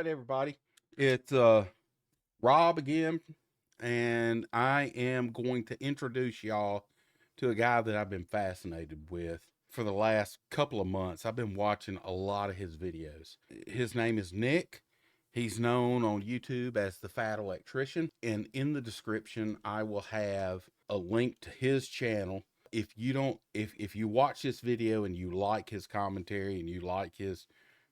everybody. It's Rob again, and I am going to introduce y'all to a guy that I've been fascinated with for the last couple of months. I've been watching a lot of his videos. His name is Nick. He's known on YouTube as the Fat Electrician, and in the description I will have a link to his channel. If you watch this video and you like his commentary and you like his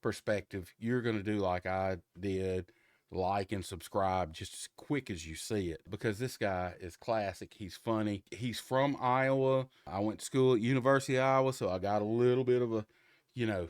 perspective, you're going to do like I did, like and subscribe just as quick as you see it, because this guy is classic. He's funny. He's from Iowa. I went to school at University of Iowa, so I got a little bit of a,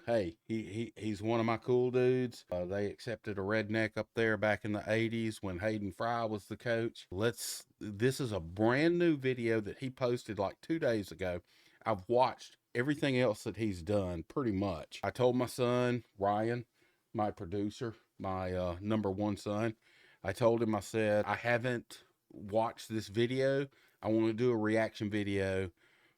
hey, he's one of my cool dudes. They accepted a redneck up there back in the 80s when Hayden Fry was the coach. This is a brand new video that he posted like 2 days ago. I've watched everything else that he's done pretty much. I told my son, Ryan, my producer, my number one son, I told him, I said, I haven't watched this video. I want to do a reaction video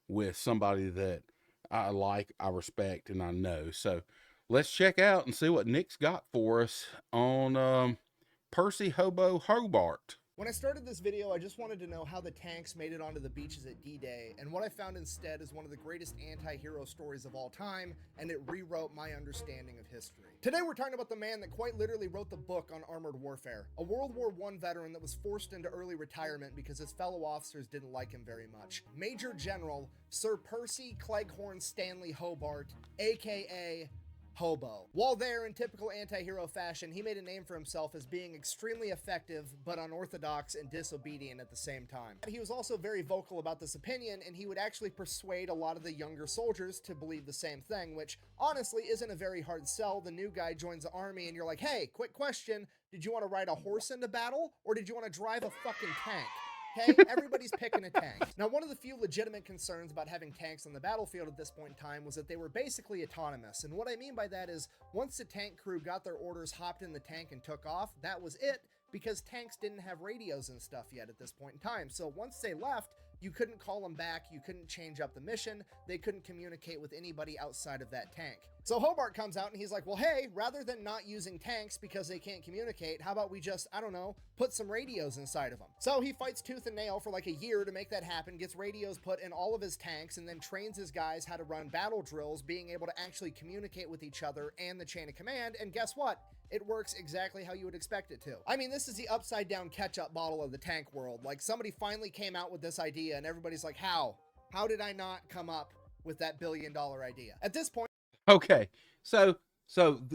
with somebody that I like, I respect, and I know. So let's check out and see what Nick's got for us on Percy Hobart. When I started this video, I just wanted to know how the tanks made it onto the beaches at D-Day, and what I found instead is one of the greatest anti-hero stories of all time, and it rewrote my understanding of history. Today we're talking about the man that quite literally wrote the book on armored warfare, a World War I veteran that was forced into early retirement because his fellow officers didn't like him very much. Major General Sir Percy Cleghorn Stanley Hobart, aka Hobo. While there, in typical anti-hero fashion, he made a name for himself as being extremely effective, but unorthodox and disobedient at the same time. He was also very vocal about this opinion, and he would actually persuade a lot of the younger soldiers to believe the same thing, which honestly isn't a very hard sell. The new guy joins the army, and you're like, hey, quick question, did you want to ride a horse into battle, or did you want to drive a fucking tank? Okay, everybody's picking a tank. Now, one of the few legitimate concerns about having tanks on the battlefield at this point in time was that they were basically autonomous. And what I mean by that is, once the tank crew got their orders, hopped in the tank, and took off, that was it, because tanks didn't have radios and stuff yet at this point in time. So once they left, you couldn't call them back, you couldn't change up the mission, they couldn't communicate with anybody outside of that tank. So Hobart comes out and he's like, well, hey, rather than not using tanks because they can't communicate, how about we just, I don't know, put some radios inside of them? So he fights tooth and nail for like a year to make that happen, gets radios put in all of his tanks, and then trains his guys how to run battle drills, being able to actually communicate with each other and the chain of command, and guess what? It works exactly how you would expect it to. I mean, this is the upside down ketchup bottle of the tank world. Like, somebody finally came out with this idea and everybody's like, how? How did I not come up with that billion-dollar idea? At this point, Okay, so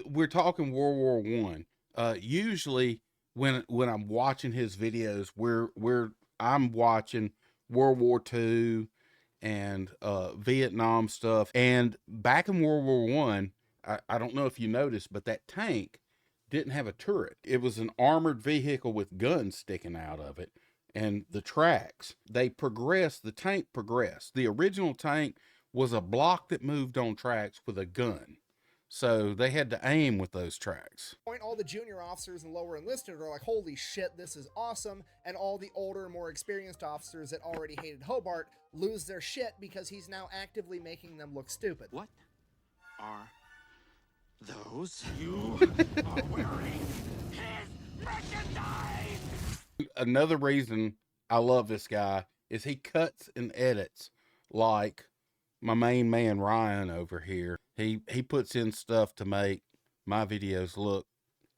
we're talking World War One. Usually when I'm watching his videos, I'm watching World War Two and Vietnam stuff. And back in World War One, I don't know if you noticed, but that tank didn't have a turret. It was an armored vehicle with guns sticking out of it, and the tracks. The tank progressed. The original tank was a block that moved on tracks with a gun. So they had to aim with those tracks. All the junior officers and lower enlisted are like, holy shit, this is awesome. And all the older, more experienced officers that already hated Hobart lose their shit because he's now actively making them look stupid. What are those? You are wearing his merchandise! Another reason I love this guy is he cuts and edits like my main man Ryan over here. He puts in stuff to make my videos look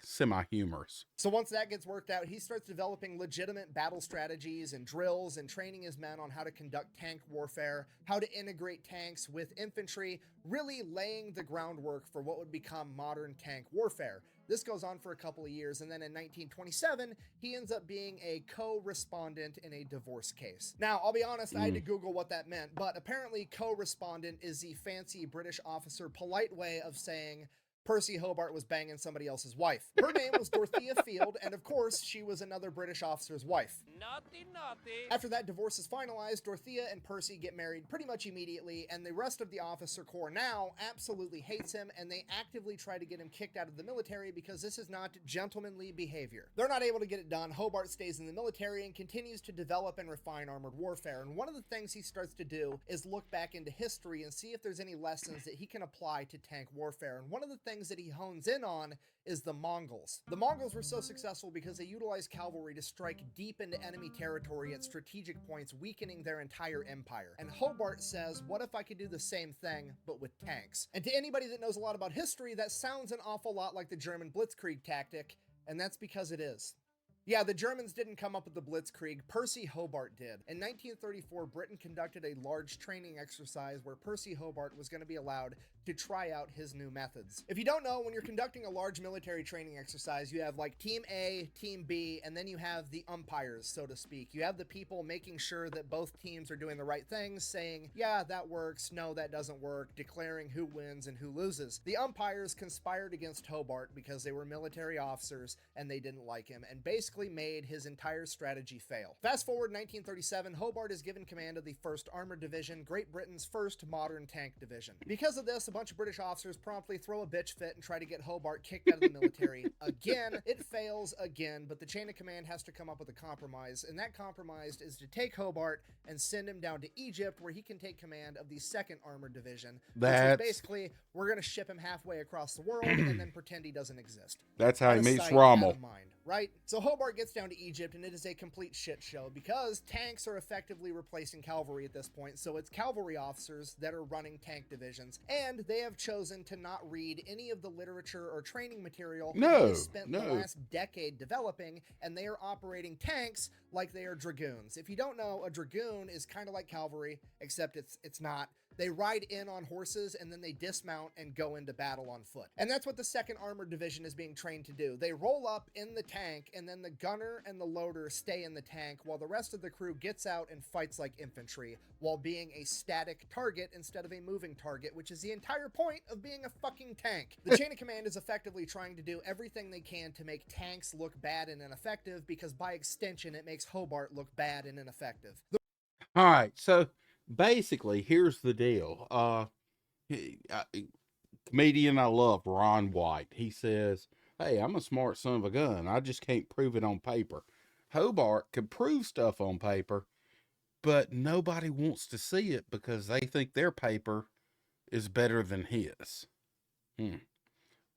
semi-humorous. So once that gets worked out, he starts developing legitimate battle strategies and drills and training his men on how to conduct tank warfare, how to integrate tanks with infantry, really laying the groundwork for what would become modern tank warfare. This goes on for a couple of years, and then in 1927, he ends up being a co-respondent in a divorce case. Now, I'll be honest, I had to Google what that meant, but apparently co-respondent is the fancy British officer polite way of saying Percy Hobart was banging somebody else's wife. Her name was Dorothea Field, and of course, she was another British officer's wife. Naughty, naughty. After that divorce is finalized, Dorothea and Percy get married pretty much immediately, and the rest of the officer corps now absolutely hates him, and they actively try to get him kicked out of the military because this is not gentlemanly behavior. They're not able to get it done. Hobart stays in the military and continues to develop and refine armored warfare, and one of the things he starts to do is look back into history and see if there's any lessons that he can apply to tank warfare. And one of the things that he hones in on is the Mongols. The Mongols were so successful because they utilized cavalry to strike deep into enemy territory at strategic points, weakening their entire empire. And Hobart says, what if I could do the same thing, but with tanks? And to anybody that knows a lot about history, that sounds an awful lot like the German Blitzkrieg tactic, and that's because it is. Yeah, the Germans didn't come up with the Blitzkrieg, Percy Hobart did. In 1934, Britain conducted a large training exercise where Percy Hobart was going to be allowed to try out his new methods. If you don't know, when you're conducting a large military training exercise, you have like Team A, Team B, and then you have the umpires, so to speak. You have the people making sure that both teams are doing the right things, saying, yeah, that works, no, that doesn't work, declaring who wins and who loses. The umpires conspired against Hobart because they were military officers and they didn't like him, and basically made his entire strategy fail. Fast forward 1937, Hobart is given command of the 1st Armored Division, Great Britain's first modern tank division. Because of this, a bunch of British officers promptly throw a bitch fit and try to get Hobart kicked out of the military. Again, it fails again, but the chain of command has to come up with a compromise, and that compromise is to take Hobart and send him down to Egypt, where he can take command of the 2nd Armored Division. Which is basically, we're going to ship him halfway across the world and then pretend he doesn't exist. That's how he meets sight, Rommel. out of mind, right? So Hobart gets down to Egypt, and it is a complete shit show because tanks are effectively replacing cavalry at this point. So it's cavalry officers that are running tank divisions, and they have chosen to not read any of the literature or training material they spent the last decade developing, and they are operating tanks like they are dragoons. If you don't know, a dragoon is kind of like cavalry, except it's not. They ride in on horses and then they dismount and go into battle on foot. And that's what the 2nd Armored Division is being trained to do. They roll up in the tank, and then the gunner and the loader stay in the tank while the rest of the crew gets out and fights like infantry while being a static target instead of a moving target, which is the entire point of being a fucking tank. The chain of command is effectively trying to do everything they can to make tanks look bad and ineffective, because by extension it makes Hobart look bad and ineffective. All right, so basically, here's the deal. Comedian I love, Ron White. He says, hey, I'm a smart son of a gun. I just can't prove it on paper. Hobart could prove stuff on paper, but nobody wants to see it because they think their paper is better than his.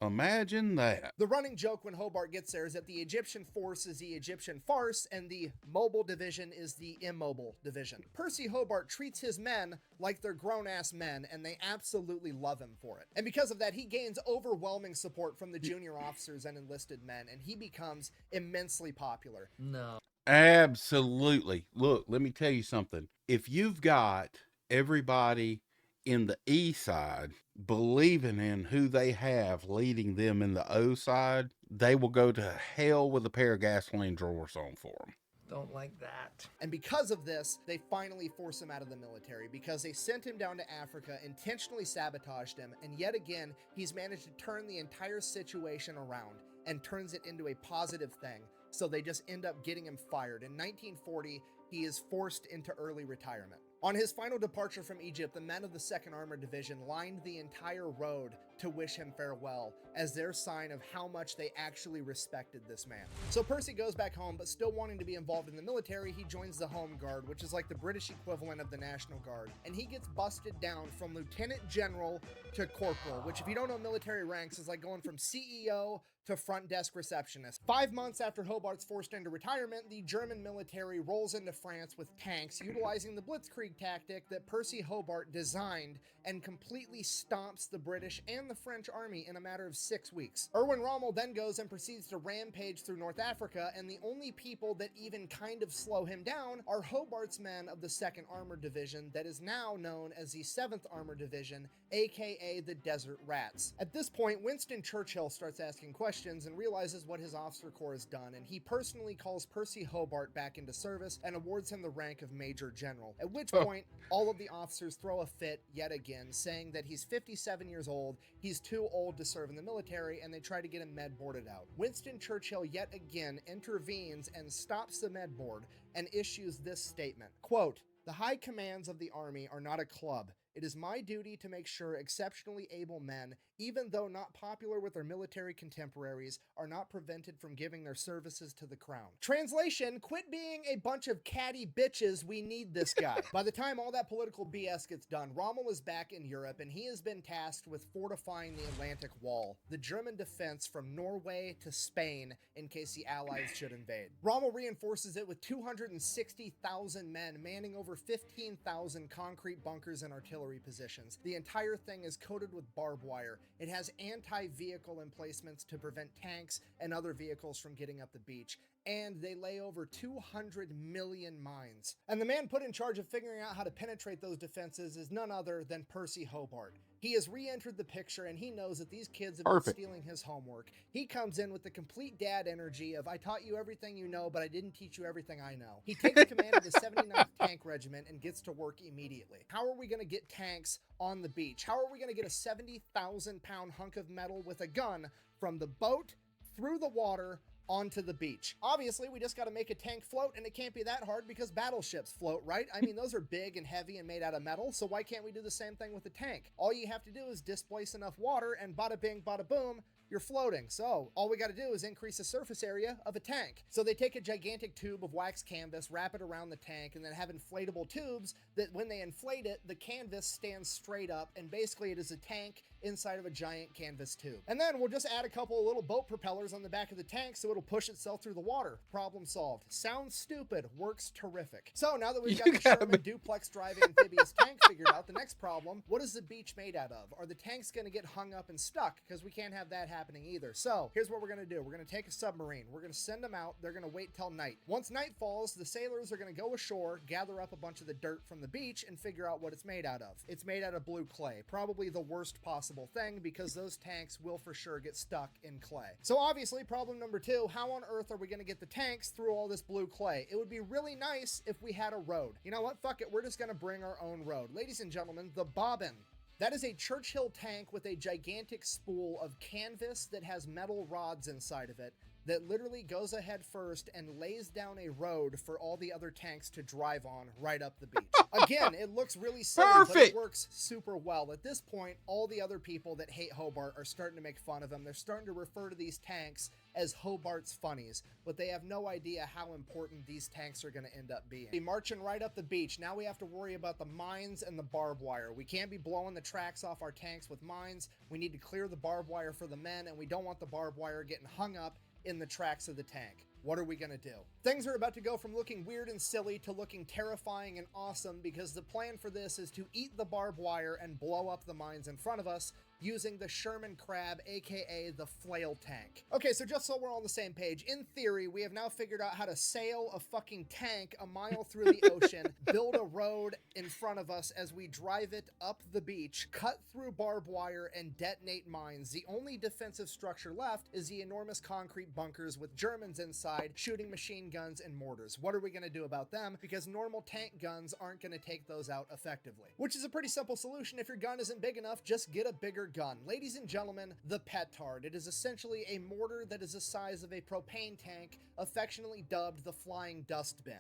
Imagine that. The running joke when Hobart gets there is that the Egyptian force is the Egyptian farce, and the mobile division is the immobile division. Percy Hobart treats his men like they're grown-ass men, and they absolutely love him for it. And because of that, he gains overwhelming support from the junior officers and enlisted men, and he becomes immensely popular. No. Absolutely. Look, let me tell you something. If you've got everybody in the E side believing in who they have leading them in the O side, they will go to hell with a pair of gasoline drawers on for them. Don't like that. And because of this, they finally force him out of the military because they sent him down to Africa, intentionally sabotaged him, and yet again, he's managed to turn the entire situation around and turns it into a positive thing. So they just end up getting him fired. In 1940, he is forced into early retirement. On his final departure from Egypt, the men of the 2nd Armored Division lined the entire road to wish him farewell as their sign of how much they actually respected this man. So Percy goes back home, but still wanting to be involved in the military, he joins the Home Guard, which is like the British equivalent of the National Guard, and he gets busted down from Lieutenant General to Corporal, which if you don't know military ranks is like going from CEO to front desk receptionist. 5 months after Hobart's forced into retirement, the German military rolls into France with tanks, utilizing the Blitzkrieg tactic that Percy Hobart designed, and completely stomps the British and the French army in a matter of 6 weeks. Erwin Rommel then goes and proceeds to rampage through North Africa, and the only people that even kind of slow him down are Hobart's men of the 2nd Armored Division that is now known as the 7th Armored Division, aka the Desert Rats. At this point, Winston Churchill starts asking questions and realizes what his officer corps has done, and he personally calls Percy Hobart back into service and awards him the rank of Major General, at which point all of the officers throw a fit yet again, saying that he's 57 years old, he's too old to serve in the military, and they try to get him med boarded out. Winston Churchill yet again intervenes and stops the med board and issues this statement, quote, "The high commands of the army are not a club. It is my duty to make sure exceptionally able men, even though not popular with their military contemporaries, are not prevented from giving their services to the crown. Translation, quit being a bunch of catty bitches, we need this guy. By the time all that political BS gets done, Rommel is back in Europe and he has been tasked with fortifying the Atlantic Wall, the German defense from Norway to Spain in case the Allies should invade. Rommel reinforces it with 260,000 men manning over 15,000 concrete bunkers and artillery positions. The entire thing is coated with barbed wire. It has anti-vehicle emplacements to prevent tanks and other vehicles from getting up the beach. And they lay over 200 million mines. And the man put in charge of figuring out how to penetrate those defenses is none other than Percy Hobart. He has re-entered the picture and he knows that these kids have been stealing his homework. He comes in with the complete dad energy of, I taught you everything you know, but I didn't teach you everything I know. He takes command of the 79th Tank Regiment and gets to work immediately. How are we going to get tanks on the beach? How are we going to get a 70,000 pound hunk of metal with a gun from the boat through the water onto the beach? Obviously, we just got to make a tank float, and it can't be that hard because battleships float, right? I mean, those are big and heavy and made out of metal, so why can't we do the same thing with a tank? All you have to do is displace enough water, and bada bing, bada boom, you're floating. So all we got to do is increase the surface area of a tank. So they take a gigantic tube of wax canvas, wrap it around the tank, and then have inflatable tubes that when they inflate it, the canvas stands straight up, and basically it is a tank inside of a giant canvas tube. And then we'll just add a couple of little boat propellers on the back of the tank so it'll push itself through the water. Problem solved. Sounds stupid, works terrific. So now that we've got the Sherman duplex driving amphibious tank figured out, the next problem, what is the beach made out of? Are the tanks going to get hung up and stuck? Because we can't have that happening either. So here's what we're going to do. We're going to take a submarine. We're going to send them out. They're going to wait till night. Once night falls, the sailors are going to go ashore, gather up a bunch of the dirt from the beach, and figure out what it's made out of. It's made out of blue clay. Probably the worst possible thing because those tanks will for sure get stuck in clay. So obviously, problem number 2, how on earth are we going to get the tanks through all this blue clay? It would be really nice if we had a road. You know what? Fuck it. We're just going to bring our own road. Ladies and gentlemen, the bobbin. That is a Churchill tank with a gigantic spool of canvas that has metal rods inside of it that literally goes ahead first and lays down a road for all the other tanks to drive on right up the beach. Again, it looks really silly, but it works super well. At this point, all the other people that hate Hobart are starting to make fun of him. They're starting to refer to these tanks as Hobart's funnies, but they have no idea how important these tanks are going to end up being. We're marching right up the beach. Now we have to worry about the mines and the barbed wire. We can't be blowing the tracks off our tanks with mines. We need to clear the barbed wire for the men, and we don't want the barbed wire getting hung up in the tracks of the tank. What are we gonna do? Things are about to go from looking weird and silly to looking terrifying and awesome because the plan for this is to eat the barbed wire and blow up the mines in front of us using the Sherman Crab, aka the flail tank. Okay, so just so we're all on the same page, in theory, we have now figured out how to sail a fucking tank a mile through the ocean, build a road in front of us as we drive it up the beach, cut through barbed wire, and detonate mines. The only defensive structure left is the enormous concrete bunkers with Germans inside shooting machine guns and mortars. What are we gonna do about them? Because normal tank guns aren't gonna take those out effectively. Which is a pretty simple solution. If your gun isn't big enough, just get a bigger gun. Ladies and gentlemen, the petard. It is essentially a mortar that is the size of a propane tank, affectionately dubbed the flying dustbin.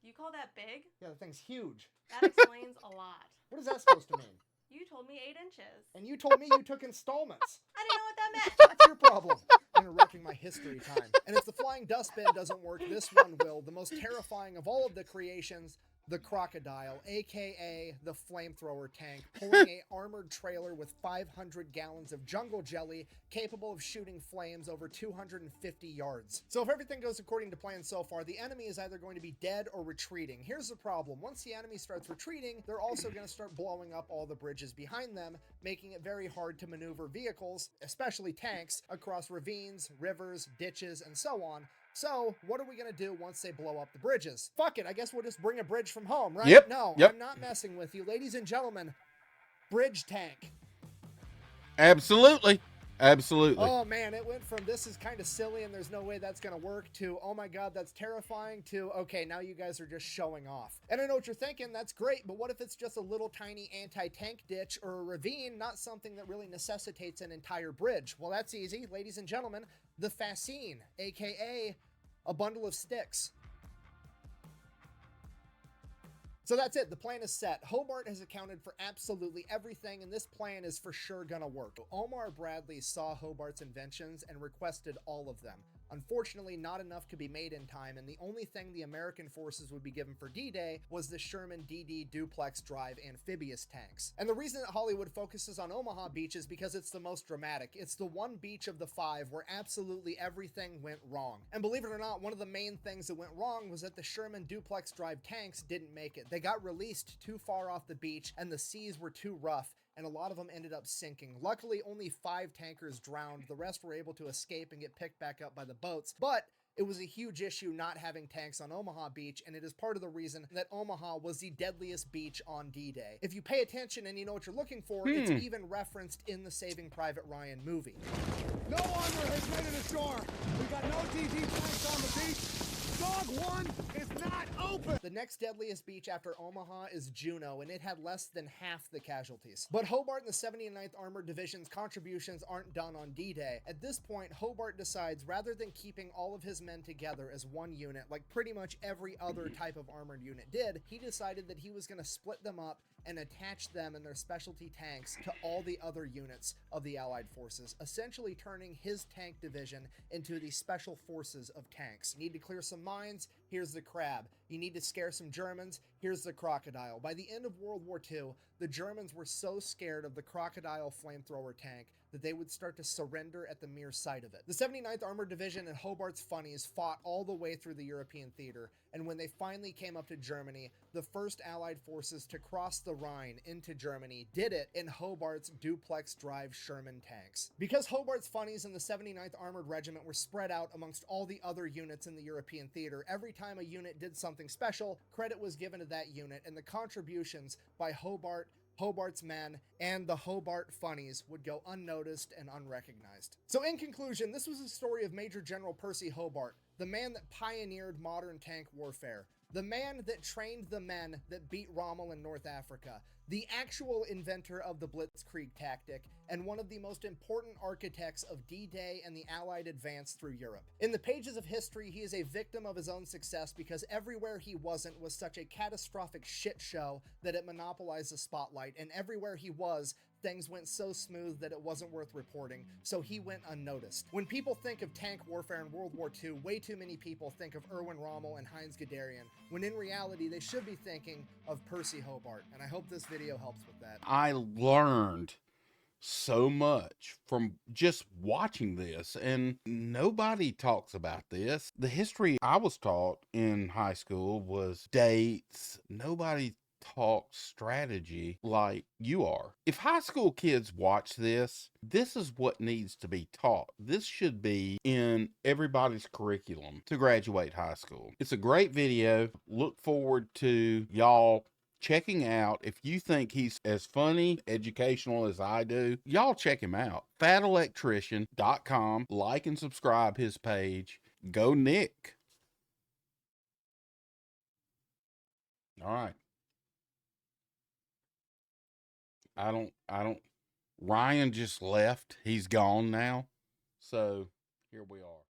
You call that big? Yeah, the thing's huge. That explains a lot. What is that supposed to mean? You told me 8 inches. And you told me you took installments. I didn't know what that meant. That's your problem. Interrupting my history time. And if the flying dustbin doesn't work, this one will. The most terrifying of all of the creations, the crocodile, aka the flamethrower tank, pulling a armored trailer with 500 gallons of jungle jelly capable of shooting flames over 250 yards. So if everything goes according to plan so far, the enemy is either going to be dead or retreating. Here's the problem. Once the enemy starts retreating, they're also going to start blowing up all the bridges behind them, making it very hard to maneuver vehicles, especially tanks, across ravines, rivers, ditches, and so on. So, what are we going to do once they blow up the bridges? Fuck it, I guess we'll just bring a bridge from home, right? Yep. No, Yep. I'm not messing with you. Ladies and gentlemen, bridge tank. Absolutely. Absolutely. Oh man, it went from this is kind of silly and there's no way that's going to work to, oh my god, that's terrifying to, okay, now you guys are just showing off. And I know what you're thinking, that's great, but what if it's just a little tiny anti-tank ditch or a ravine, not something that really necessitates an entire bridge? Well, that's easy. Ladies and gentlemen, the fascine, aka a bundle of sticks. So that's it. The plan is set. Hobart has accounted for absolutely everything, and this plan is for sure gonna work. Omar Bradley saw Hobart's inventions and requested all of them. Unfortunately, not enough could be made in time, and the only thing the American forces would be given for D-Day was the Sherman DD duplex drive amphibious tanks. And the reason that Hollywood focuses on Omaha Beach is because it's the most dramatic. It's the one beach of the 5 where absolutely everything went wrong. And believe it or not, one of the main things that went wrong was that the Sherman duplex drive tanks didn't make it. They got released too far off the beach, and the seas were too rough, and a lot of them ended up sinking. Luckily, only 5 tankers drowned. The rest were able to escape and get picked back up by the boats, but it was a huge issue not having tanks on Omaha Beach, and it is part of the reason that Omaha was the deadliest beach on D-Day. If you pay attention and you know what you're looking for, it's even referenced in the Saving Private Ryan movie. No armor has made it ashore. We got no DD tanks on the beach. Dog 1 is not open. The next deadliest beach after Omaha is Juneau, and it had less than half the casualties. But Hobart and the 79th Armored Division's contributions aren't done on D-Day. At this point, Hobart decides rather than keeping all of his men together as one unit, like pretty much every other type of armored unit did, he decided that he was going to split them up and attach them and their specialty tanks to all the other units of the Allied forces, essentially turning his tank division into the special forces of tanks. You need to clear some mines, here's the crab. You need to scare some Germans, here's the crocodile. By the end of World War II, the Germans were so scared of the crocodile flamethrower tank that they would start to surrender at the mere sight of it. The 79th Armored Division and Hobart's funnies fought all the way through the European theater, and when they finally came up to Germany, the first Allied forces to cross the Rhine into Germany did it in Hobart's duplex drive Sherman tanks. Because Hobart's funnies and the 79th Armored Regiment were spread out amongst all the other units in the European theater, every time a unit did something special, credit was given to that unit, and the contributions by Hobart, Hobart's men, and the Hobart funnies would go unnoticed and unrecognized. So in conclusion, this was a story of Major General Percy Hobart, the man that pioneered modern tank warfare, the man that trained the men that beat Rommel in North Africa, the actual inventor of the Blitzkrieg tactic, and one of the most important architects of D-Day and the Allied advance through Europe. In the pages of history, he is a victim of his own success because everywhere he wasn't was such a catastrophic shit show that it monopolized the spotlight, and everywhere he was, things went so smooth that it wasn't worth reporting, so he went unnoticed. When people think of tank warfare in World War II, way too many people think of Erwin Rommel and Heinz Guderian, when in reality they should be thinking of Percy Hobart, and I hope this video helps with that. I learned so much from just watching this, and nobody talks about this. The history I was taught in high school was dates. Nobody talks strategy like you are. If high school kids watch this, this is what needs to be taught. This should be in everybody's curriculum to graduate high school. It's a great video. Look forward to y'all checking out. If you think he's as funny, educational as I do, y'all check him out. FatElectrician.com. Like and subscribe his page. Go Nick. All right. I don't, Ryan just left. He's gone now. So here we are.